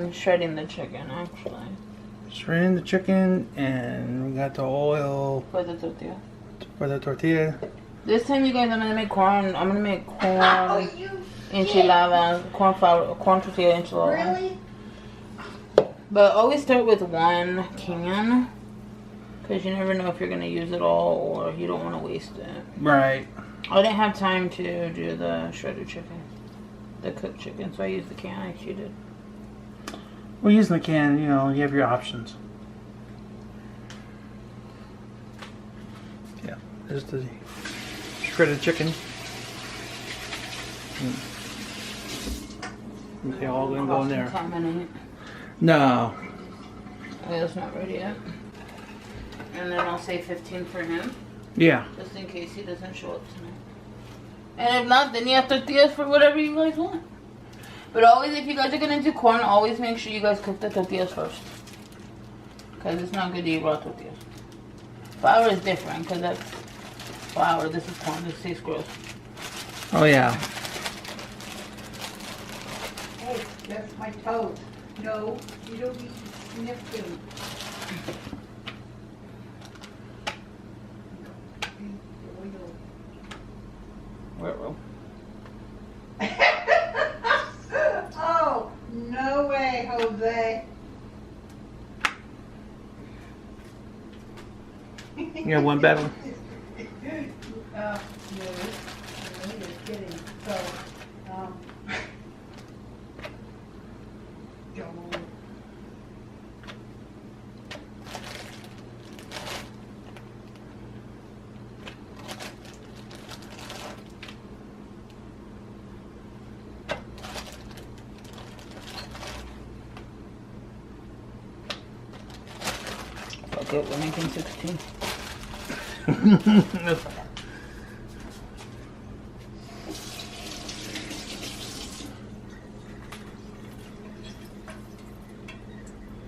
I'm shredding the chicken, actually. Shredding the chicken, and we got the oil For the tortilla. for the tortilla. This time, you guys, I'm gonna make corn. I'm gonna make corn enchiladas, corn tortilla enchiladas. Really? But always start with one can, because you never know if you're gonna use it all or you don't want to waste it. Right. I didn't have time to do the shredded chicken, the cooked chicken, so I used the can like she did. We're using the can, you know, you have your options. Yeah, there's the shredded chicken. They all gonna go in there. No. It's not ready yet. And then I'll say 15 for him, Yeah. just in case he doesn't show up tonight. And if not, then you have tortillas for whatever you guys want. But always, if you guys are gonna do corn, always make sure you guys cook the tortillas first, because it's not good to eat raw tortillas. Flour is different, because that's flour. This is corn. This tastes gross. Oh yeah. Hey, that's my toes. No, you don't need to sniff them. Ruh-roh. Oh, no way, Jose. You got one bad one? No, you're kidding. So, don't. Fuck it, we're making 16.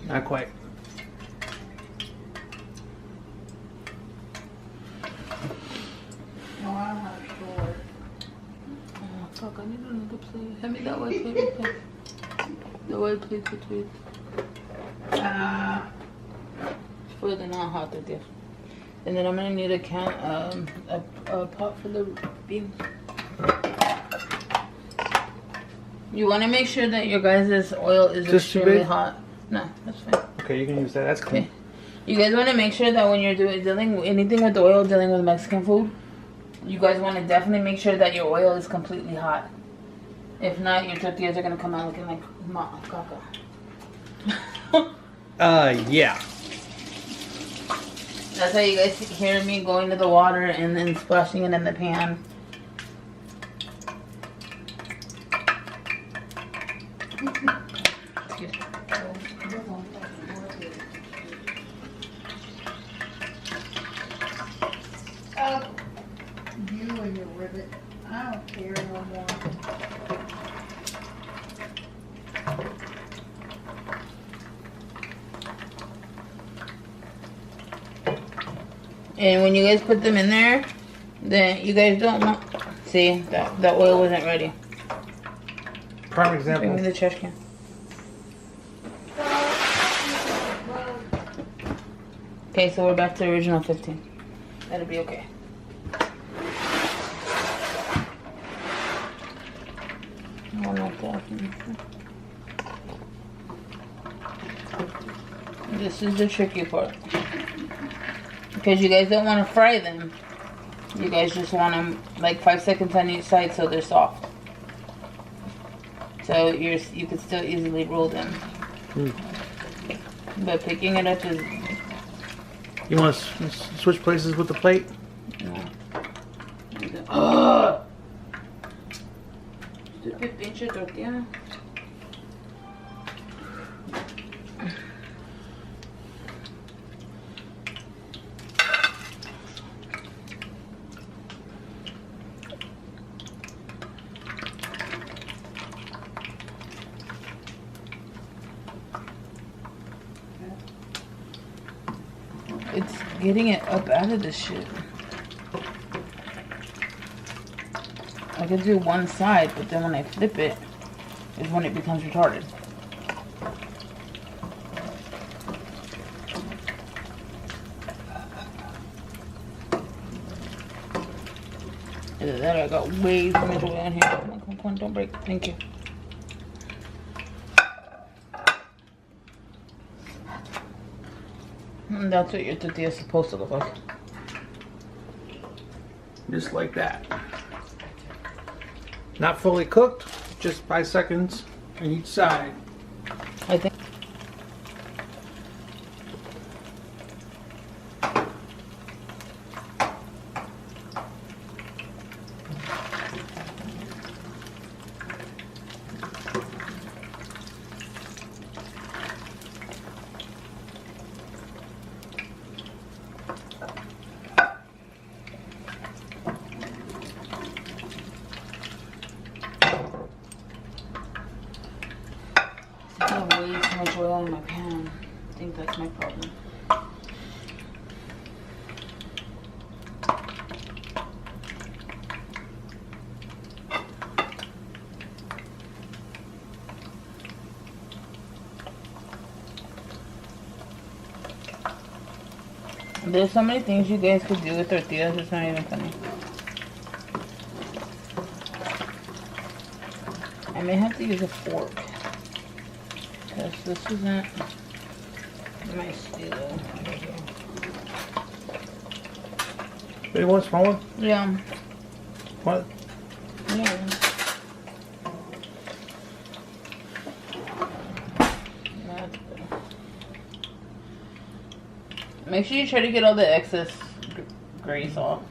Not quite. No, I'm not sure. Oh, fuck, I need another plate. Hand me that white plate, please. The white plate, please. For the non-hot tortillas. And then I'm gonna need a pot for the beans. You want to make sure that your guys' oil is extremely hot. No, that's fine. Okay, you can use that. That's clean. Okay. You guys want to make sure that when you're dealing anything with oil, dealing with Mexican food, you guys want to definitely make sure that your oil is completely hot. If not, your tortillas are gonna come out looking like caca. Yeah. That's why you guys hear me going to the water and then splashing it in the pan. You and your ribbit. I don't care no more. And when you guys put them in there, then you guys don't want... See, that oil wasn't ready. Prime example. Bring me the trash can. Okay, so we're back to the original 15. That'll be okay. Oh, not that. This is the tricky part. Because you guys don't want to fry them. You guys just want them like 5 seconds on each side so they're soft. So you can still easily roll them. But picking it up is... You want to switch places with the plate? No. Ugh! Stupid pinche tortilla. It's getting it up out of this shit. I can do one side, but then when I flip it, is when it becomes retarded. Either that, I got way too much oil in here. Come on, don't break. Thank you. And that's what your tortilla is supposed to look like. Just like that. Not fully cooked, just 5 seconds on each side. I think. I have way too much oil in my pan. I think that's my problem. There's so many things you guys could do with tortillas, it's not even funny. I may have to use a fork. Because this isn't my steel. You want a small one? Yeah. What? Yeah. That's good. Make sure you try to get all the excess grease off.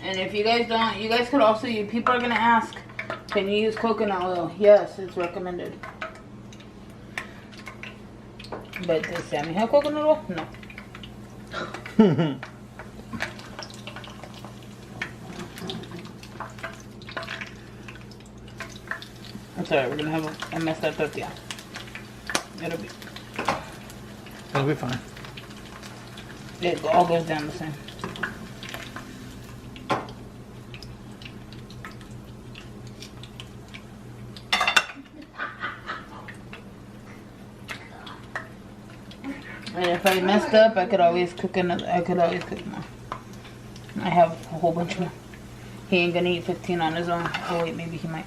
And if you guys don't, you guys could also, people are going to ask, can you use coconut oil? Yes, it's recommended. But does Sammy have coconut oil? No. I'm sorry, we're gonna have a messed up tortilla. It'll be fine. It all goes down the same. And if I messed up, I could always cook another. I could always cook more. I have a whole bunch more. He ain't gonna eat 15 on his own. Oh wait, maybe he might.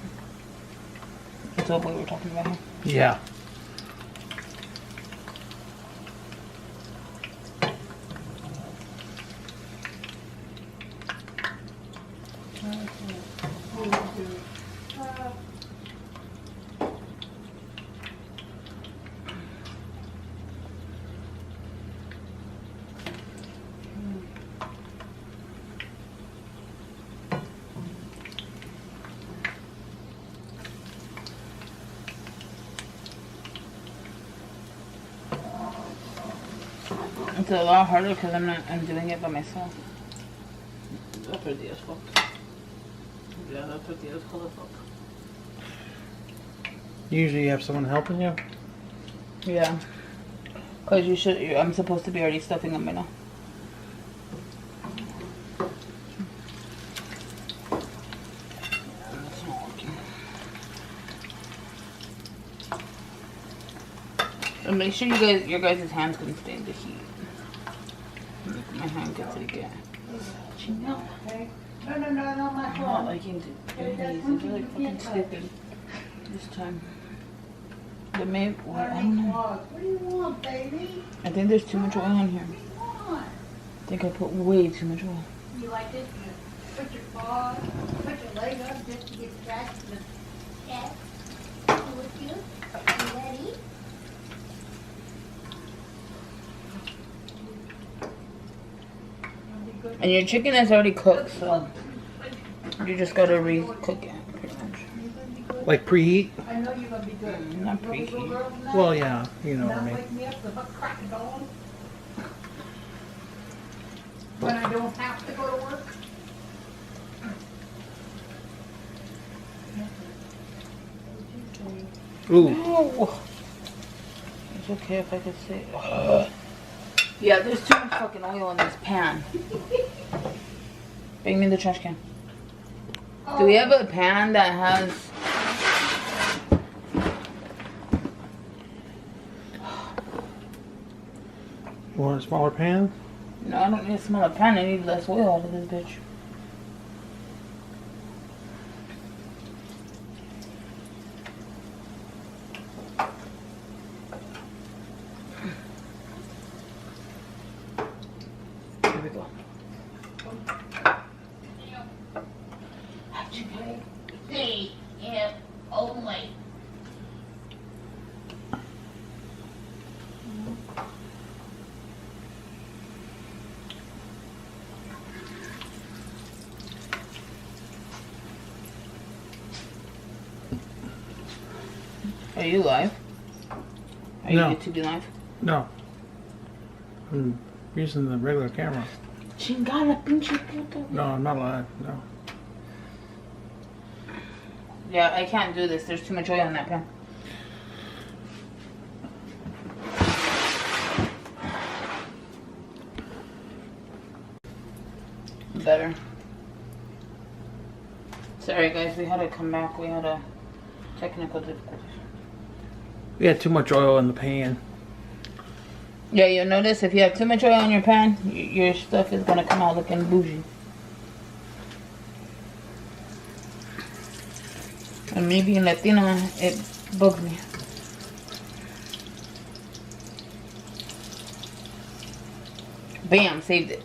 That's what we were talking about here. Yeah. It's a lot harder because I'm doing it by myself. That tortilla's fucked. Yeah, that tortilla's color fucked. Usually you have someone helping you? Yeah. Because I'm supposed to be already stuffing them by now. That's not working. And make sure your guys' hands can stay in the heat. My hand gets it again. No, okay. No, not my I'm not phone. liking to do these. They're like fucking stupid this time. But maybe, well, I don't know. What do you want, baby? I think there's too much oil in here. What do you want? I think I put way too much oil. You like this? You put your paw, put your leg up just to get back to the cat. With you. You ready? And your chicken is already cooked, so you just gotta re-cook it, pretty much. Like preheat? I know you're gonna be good. Not preheat. Well, yeah, you know what I Don't mean. wake me up with a crack of dawn. When I don't have to go to work. Ooh. Oh. It's okay if I could say. Yeah, there's too much fucking oil in this pan. Bring me the trash can. Do we have a pan that has... You want a smaller pan? No, I don't need a smaller pan. I need less oil out of this bitch. Are you live? Are No. you YouTube live? No. I'm using the regular camera. Chingada pinche puta. No, I'm not live. No. Yeah, I can't do this. There's too much oil in that pan. Better. Sorry guys, we had to come back. We had a technical difficulty. We had too much oil in the pan. Yeah, you'll notice if you have too much oil in your pan, your stuff is gonna come out looking bougie. And me being Latina, it bugs me. Bam, saved it.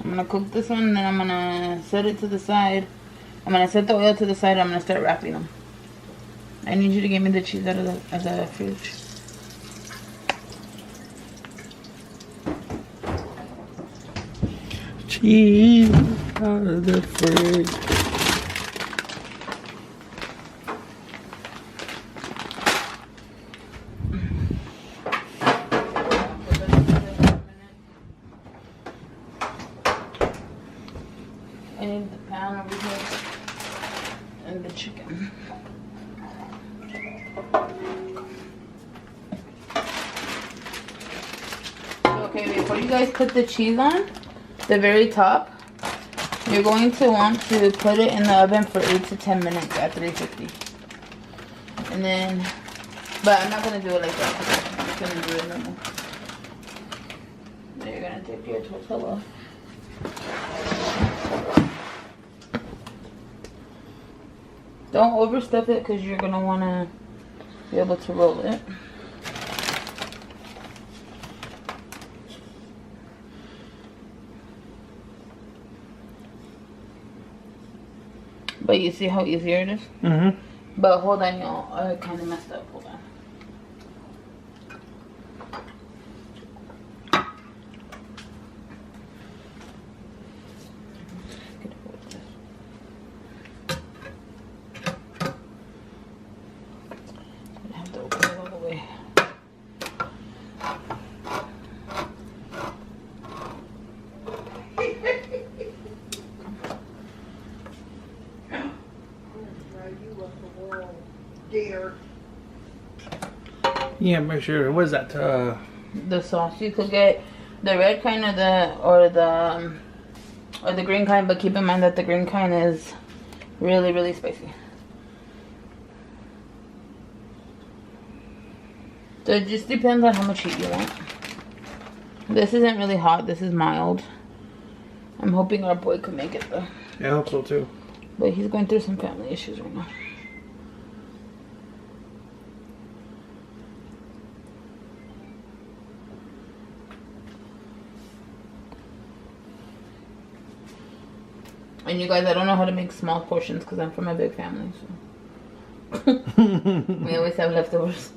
I'm gonna cook this one, and then I'm gonna set it to the side. I'm gonna set the oil to the side. I'm gonna start wrapping them. I need you to give me the cheese out of the fridge. Cheese out of the fridge. I need the pan over here and the chicken. Okay, before you guys put the cheese on, the very top, you're going to want to put it in the oven for 8 to 10 minutes at 350. And then, but I'm not going to do it like that. I'm just going to do it normal. Then you're going to take your tortilla. Don't overstuff it because you're going to want to be able to roll it. But you see how easier it is? Mm-hmm. But hold on, y'all. I kind of messed up. Hold on. I have to open it all the way. Dear. Yeah, make sure. What is that? The sauce, you could get the red kind or the green kind, but keep in mind that the green kind is really, really spicy. So it just depends on how much heat you want. This isn't really hot. This is mild. I'm hoping our boy could make it though. Yeah, I hope so too. But he's going through some family issues right now. And you guys, I don't know how to make small portions because I'm from a big family. So we always have leftovers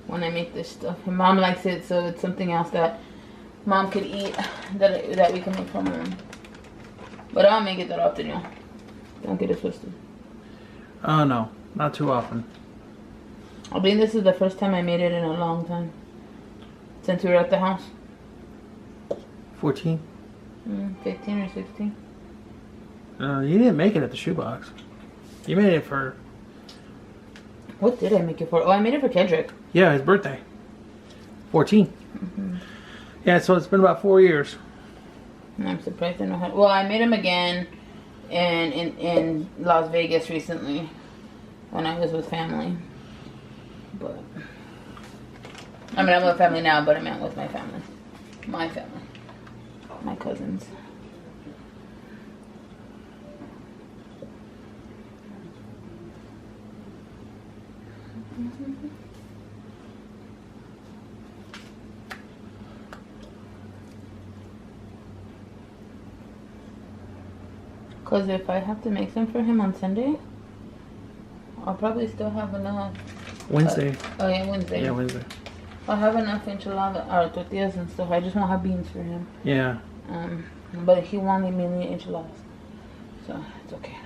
when I make this stuff. And Mom likes it, so it's something else that Mom could eat that we can make from home. But I don't make it that often, y'all. Don't get it twisted. Oh no, not too often. I think this is the first time I made it in a long time. Since we were at the house. 14. 15 or 16. You didn't make it at the shoebox. You made it for... What did I make it for? Oh, I made it for Kendrick. Yeah, his birthday. 14. Mm-hmm. Yeah, so it's been about 4 years. I'm surprised I know how. Well, I made him again in Las Vegas recently when I was with family. But I mean, I'm with family now, but I meant with my family. My family. My cousins. Because if I have to make some for him on Sunday, I'll probably still have enough. Wednesday. Oh yeah, Wednesday. Yeah, Wednesday. I have enough enchilada or tortillas and stuff. I just won't have beans for him. Yeah. But he wanted mainly enchiladas, so it's okay.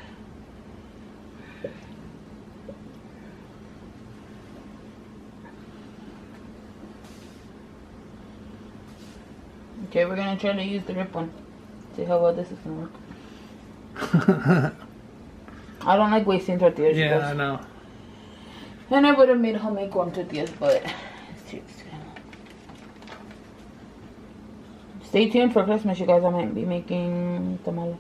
Okay, we're gonna try to use the rip one. See how well this is gonna work. I don't like wasting tortillas. Yeah, I know. And I would have made homemade corn tortillas, but it's too expensive. Stay tuned for Christmas, you guys. I might be making tamales.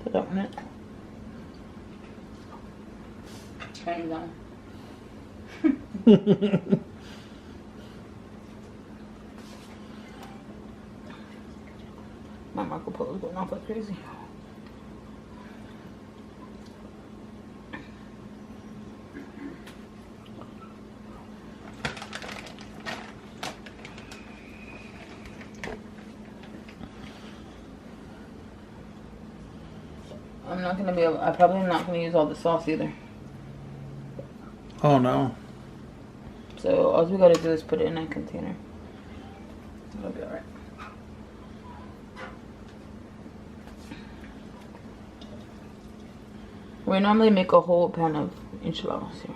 Put that one in. Turn it down. My Marco Polo's going off like crazy. I'm not gonna be able, I probably am not gonna use all the sauce either. Oh no. So all we gotta do is put it in a container. It'll be alright. We normally make a whole pan of enchiladas here.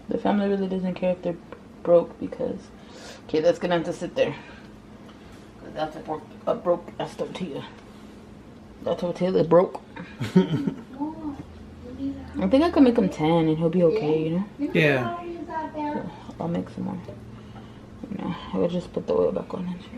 The family really doesn't care if they're broke because, okay, that's gonna have to sit there. Cause that's a broke ass tortilla. That tortilla is broke. I think I can make him 10 and he'll be okay, you know? Yeah. So I'll make some more. No, I would just put the oil back on and shit.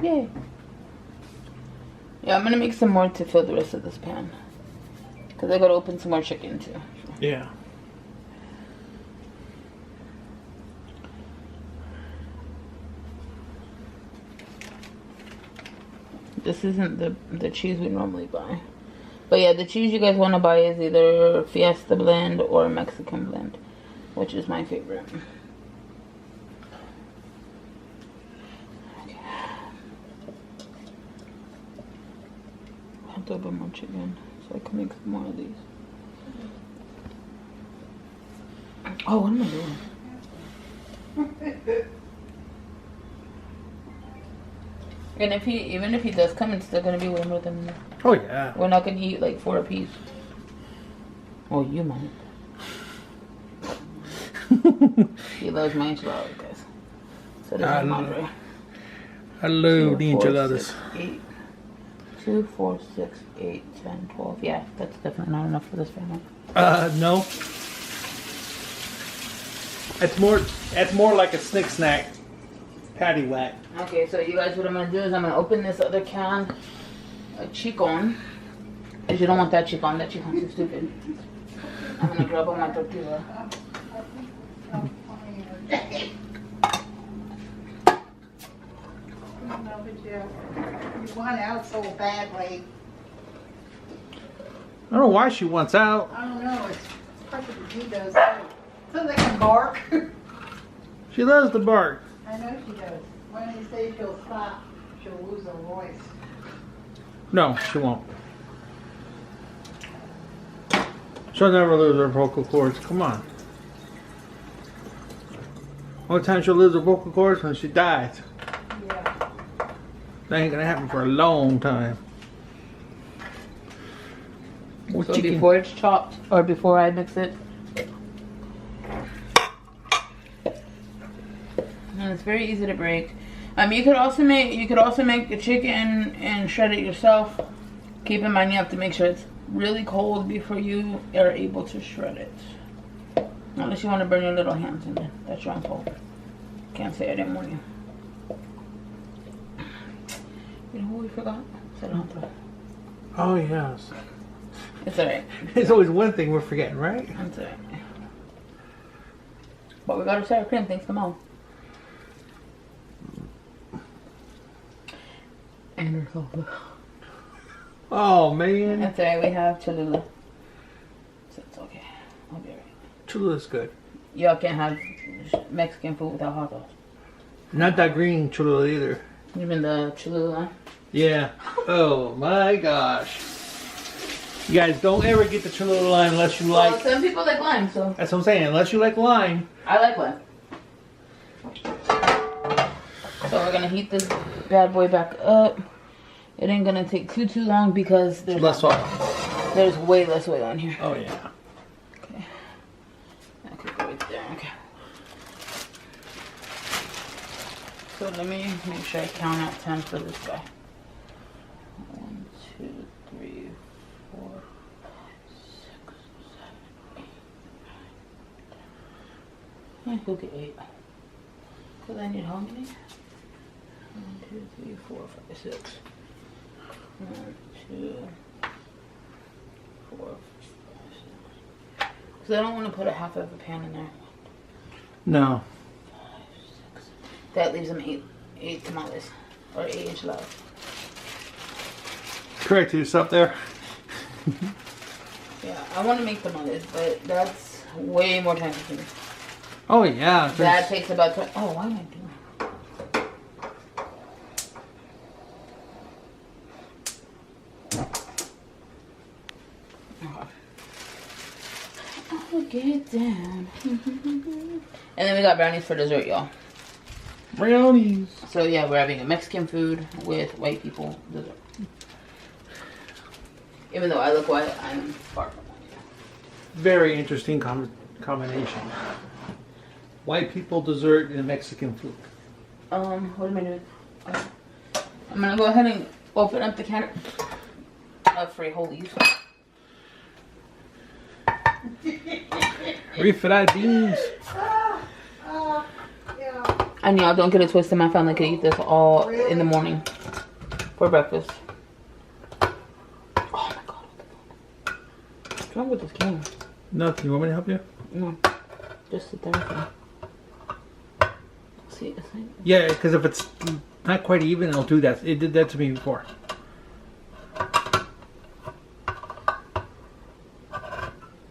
Yay. Yeah, I'm gonna make some more to fill the rest of this pan. Because I gotta open some more chicken too. Yeah. This isn't the cheese we normally buy. But yeah, the cheese you guys want to buy is either Fiesta blend or Mexican blend, which is my favorite. Okay. I have to open more chicken so I can make some more of these. Oh, what am I doing? And even if he does come, it's still gonna be way more than. Oh yeah. We're not gonna eat like 4 apiece. Oh, you might. He loves my enchiladas, guys. So this is Madre. I love the enchiladas. 2, 4, 6, 8, 10, 12. Yeah, that's definitely not enough for this family. No. It's more like a snick snack. Patty whack. Okay, so you guys, what I'm gonna do is I'm gonna open this other can of chicken. Because you don't want that chicken. That chicken's too stupid. I'm gonna grab on my tortilla. You want out so badly. I don't know why she wants out. I don't know. It's part of the he does too. So they can bark. She loves to bark. I know she does. When they say she'll stop, she'll lose her voice. No, she won't. She'll never lose her vocal cords. Come on. Only time she'll lose her vocal cords when she dies. Yeah. That ain't gonna happen for a long time. So before it's chopped, or before I mix it. And it's very easy to break. You could also make the chicken and shred it yourself. Keep in mind you have to make sure it's really cold before you are able to shred it. Unless you want to burn your little hands in it. That's your own fault. Can't say I didn't warn you. You know what we forgot? Cilantro. Oh, yes. It's alright. There's always one thing we're forgetting, right? It's alright. But we got our sour cream, thanks to Mom. And her salsa. Oh, man. That's alright, we have Cholula. So it's okay. I'll be alright. Cholula's good. Y'all can't have Mexican food without hot dogs. Not that green Cholula either. You mean the Cholula? Yeah. Oh, my gosh. You guys don't ever get the Cholula lime unless you Well, like... some people like lime, so... That's what I'm saying. Unless you like lime. I like lime. So we're gonna heat this bad boy back up. It ain't gonna take too long because there's Less oil. There's way less oil in here. Oh, yeah. Okay. That could go right there. Okay. So let me make sure I count out 10 for this guy. 1, 2, 3, 4, 5, 6, 7, 8, 9. We'll get 8. Because I need how many? 1, 2, 3, 4, 5, 6. 1, 2, 4, 5, 6. Because I don't want to put a half of a pan in there. No. 5, 6. That leaves them 8 tamales. Or 8 enchiladas. Correct yourself there. Yeah, I want to make tamales, but that's way more time consuming. Oh, yeah. That takes about 20. Oh, why am I doing that? I'll get down. And then we got brownies for dessert, y'all. Brownies. So yeah, we're having a Mexican food with white people dessert. Even though I look white, I'm far from that. Very interesting combination. White people dessert and Mexican food. What am I doing? I'm gonna go ahead and open up the can of frijoles. Refried beans. Yeah. And y'all don't get it twisted. My family could eat this all in the morning for breakfast. Oh my god. What's wrong with this camera? Nothing. You want me to help you? No. Just sit there. See, it's like... Yeah, because if it's not quite even, it'll do that. It did that to me before.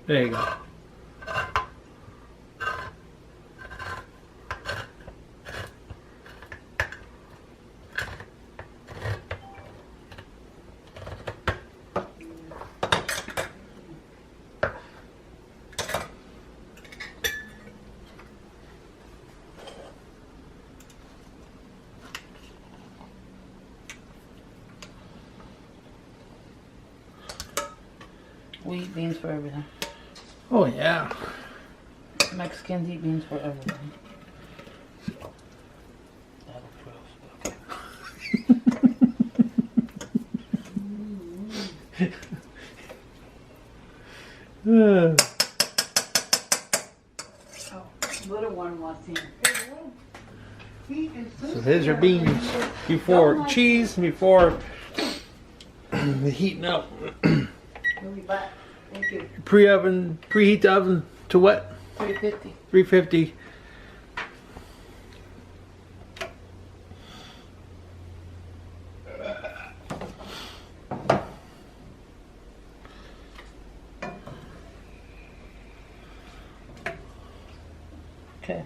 There you go. We eat beans for everything. Oh, yeah. Mexicans eat beans for everything. Uh, Little one wants in. so there's your beans before cheese, before the heating up. Thank you. Preheat the oven to what? 350. 350. Okay.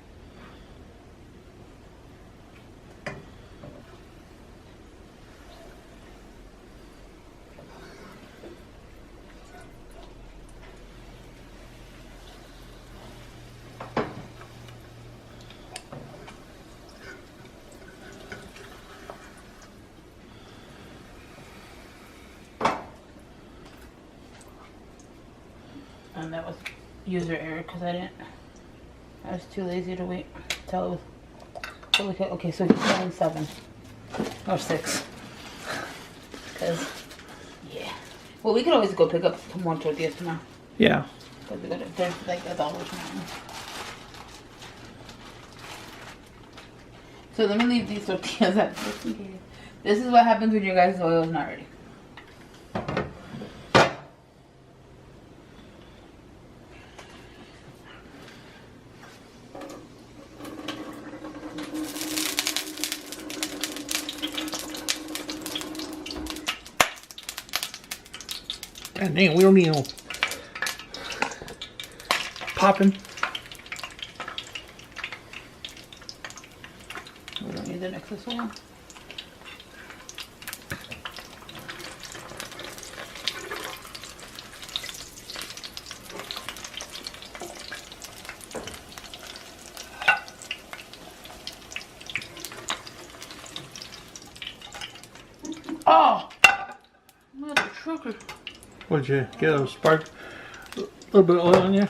And that was user error because I was too lazy to wait till it was. Okay, so he's having 7 or 6. Because, yeah. Well, we could always go pick up some more tortillas tomorrow. Yeah. Because we got it. There's like $1 tomorrow. So let me leave these tortillas at just in case. This is what happens when your guys' oil is not ready. God dang, we don't need no popping. We don't need the excess oil. Oh! Mother trucker. What did you get? A spark? A little bit of oil on you? Yeah.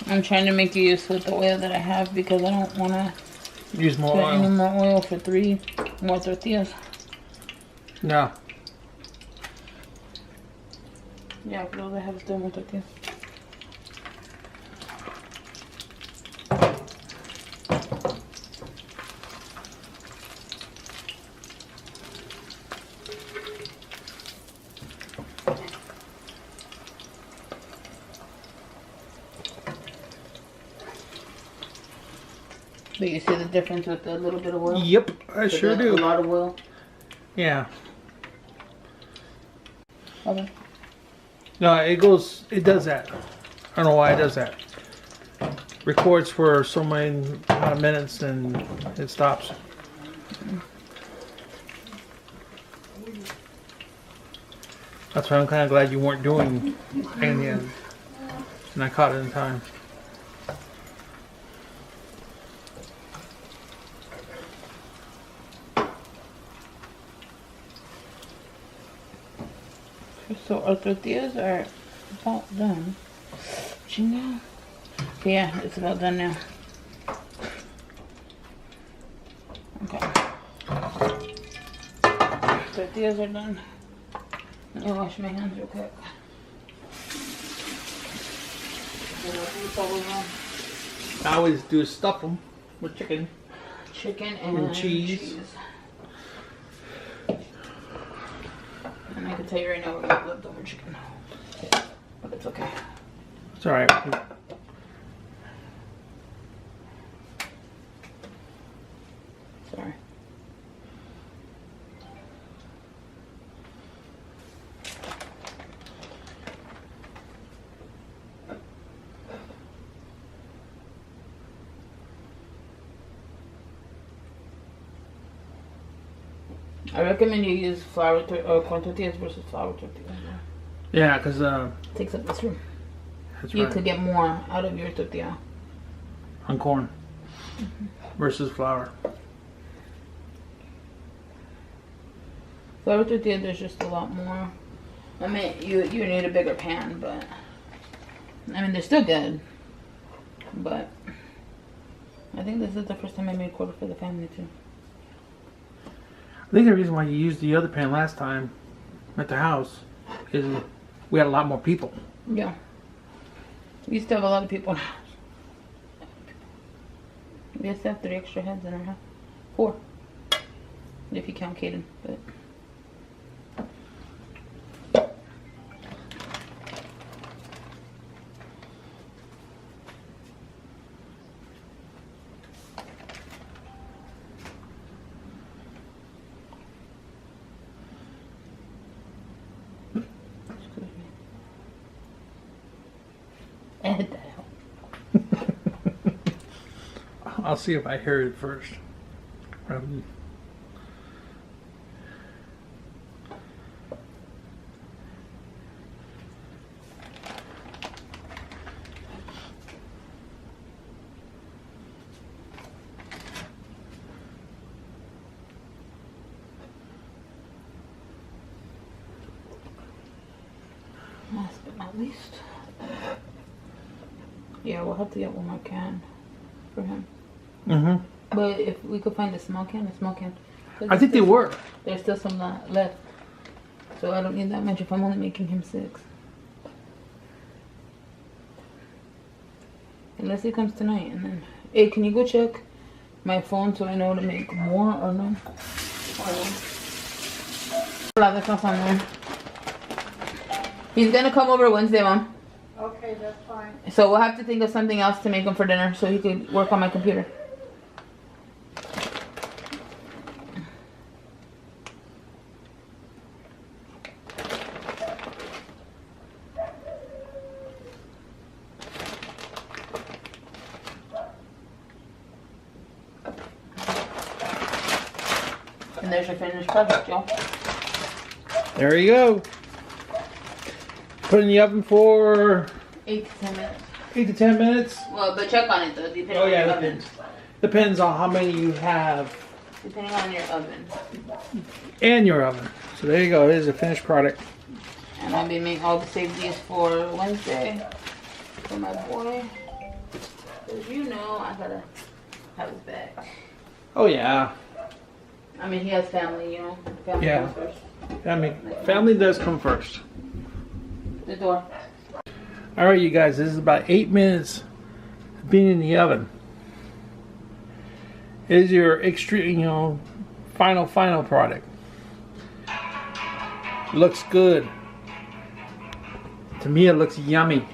I'm trying to make use with the oil that I have because I don't want to Use more put any oil. more oil for 3 more tortillas. No. Yeah, because all I have is 3 more tortillas. But you see the difference with the little bit of oil? Yep, I sure do. A lot of oil. Yeah. Okay. No, it does that. I don't know why it does that. Records for so many amount of minutes and it stops. That's why I'm kind of glad you weren't doing anything. And I caught it in time. So our tortillas are about done. Chinga. Okay, yeah, it's about done now. Okay. Tortillas are done. Let me wash my hands real quick. I always do is stuff them with chicken. Chicken and And cheese. And I can tell you right now we're gonna have leftover chicken. But it's okay. It's alright. Sorry. I recommend you use flour corn tortillas versus flour tortillas. Yeah, because Takes up this room. that's You right. could get more out of your tortilla. On corn versus flour. Flour tortilla, there's just a lot more. I mean, you need a bigger pan, but I mean they're still good. But I think this is the first time I made quarter for the family too. I think the reason why you used the other pan last time at the house is we had a lot more people. Yeah. We used to have a lot of people in our house. We used to have 3 extra heads in our house. 4. If you count Kaden, but edit that out. I'll see if I hear it first. Last but not least. Yeah, we'll have to get one more can for him. Mm-hmm. But if we could find a small can. I think they were. There's still some left. So I don't need that much if I'm only making him 6. Unless he comes tonight and then... Hey, can you go check my phone so I know to make more or no? Enchiladas on there. He's gonna come over Wednesday, Mom. Okay, that's fine. So we'll have to think of something else to make him for dinner so he could work on my computer. And there's your finished product, y'all. There you go. Put it in the oven for 8 to 10 minutes. 8 to 10 minutes. Well, but check on it though, depending Oh on yeah, your oven. depends on how many you have Depending on your oven. and your oven. So there you go. Here's a finished product. And I'll be making all the save these for Wednesday for my boy. Cause you know I gotta have his back. Oh yeah. I mean, he has family, you know. Family Yeah. comes first. I mean, family does come first. The door. All right, you guys. This is about 8 minutes being in the oven. Is your extreme, you know, final product. Looks good. To me, it looks yummy.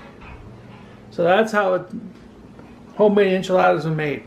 So that's how homemade enchiladas are made.